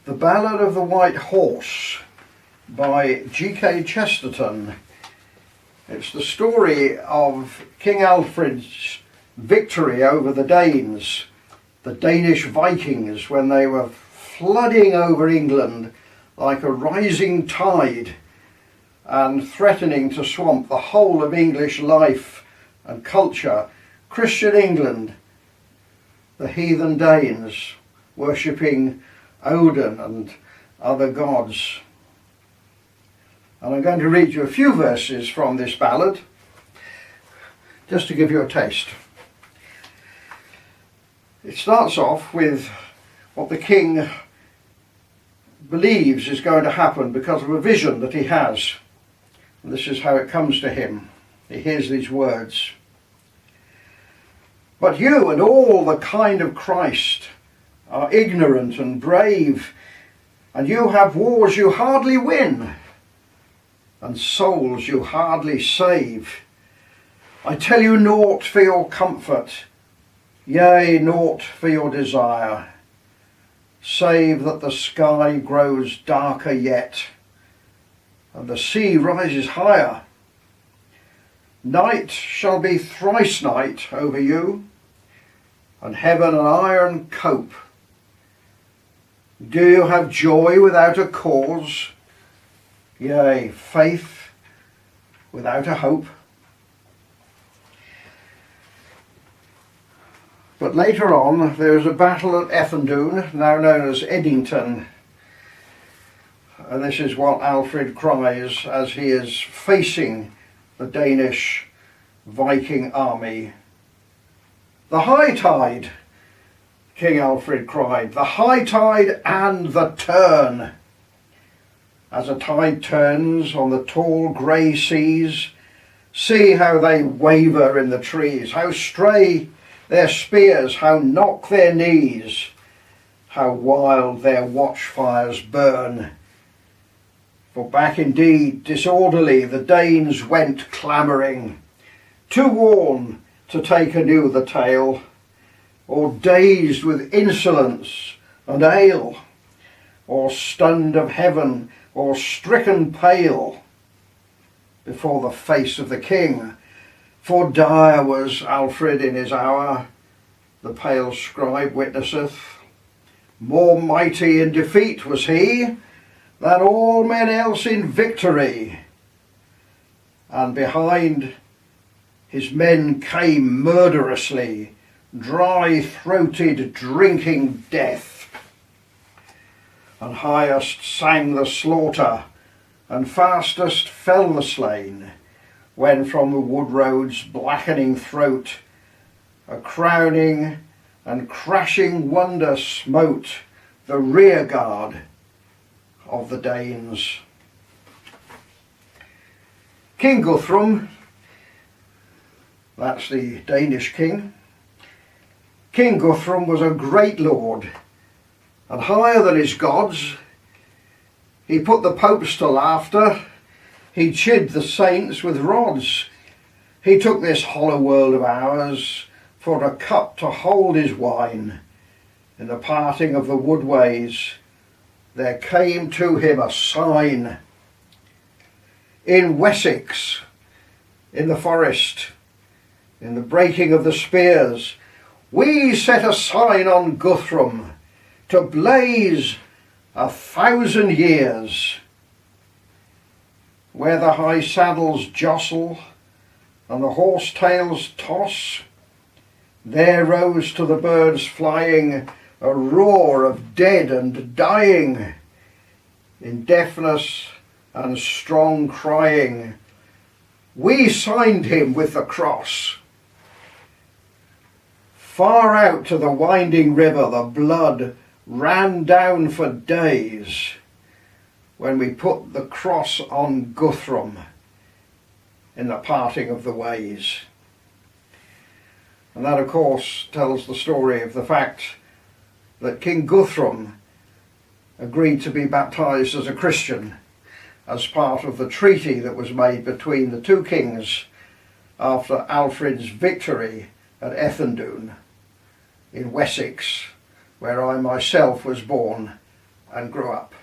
The Ballad of the White Horse by G.K. Chesterton. It's the story of King Alfred's victory over the Danes, the Danish Vikings, when they were flooding over England like a rising tide and threatening to swamp the whole of English life and culture. Christian England, the heathen Danes, worshipping Odin and other gods. And I'm going to read you a few verses from this ballad, just to give you a taste. It starts off with what the king believes is going to happen because of a vision that he has. And this is how it comes to him. He hears these words. But you and all the kind of Christ are ignorant and brave, and you have wars you hardly win, and souls you hardly save. I tell you naught for your comfort, yea, naught for your desire, save that the sky grows darker yet, and the sea rises higher. Night shall be thrice night over you, and heaven an iron cope. Do you have joy without a cause? Yea, faith without a hope? But later on there is a battle at Eþandun, now known as Edington. And this is what Alfred cries as he is facing the Danish Viking army. The high tide, King Alfred cried, the high tide and the turn. As a tide turns on the tall grey seas, see how they waver in the trees, how stray their spears, how knock their knees, how wild their watchfires burn. For back indeed disorderly the Danes went clamouring, too worn to take anew the tale, or dazed with insolence and ale, or stunned of heaven, or stricken pale before the face of the king. For dire was Alfred in his hour, the pale scribe witnesseth. More mighty in defeat was he than all men else in victory. And behind his men came murderously, dry-throated, drinking death. And highest sang the slaughter, and fastest fell the slain, when from the wood road's blackening throat a crowning and crashing wonder smote the rear guard of the Danes. King Guthrum, that's the Danish king, King Guthrum was a great lord, and higher than his gods. He put the popes to laughter, he chid the saints with rods. He took this hollow world of ours for a cup to hold his wine. In the parting of the woodways there came to him a sign. In Wessex, in the forest, in the breaking of the spears, we set a sign on Guthrum to blaze 1,000 years. Where the high saddles jostle and the horse tails toss, there rose to the birds flying a roar of dead and dying, in deafness and strong crying. We signed him with the cross. Far out to the winding river the blood ran down for days when we put the cross on Guthrum in the parting of the ways. And that, of course, tells the story of the fact that King Guthrum agreed to be baptized as a Christian as part of the treaty that was made between the two kings after Alfred's victory at Eþandun in Wessex, where I myself was born and grow up.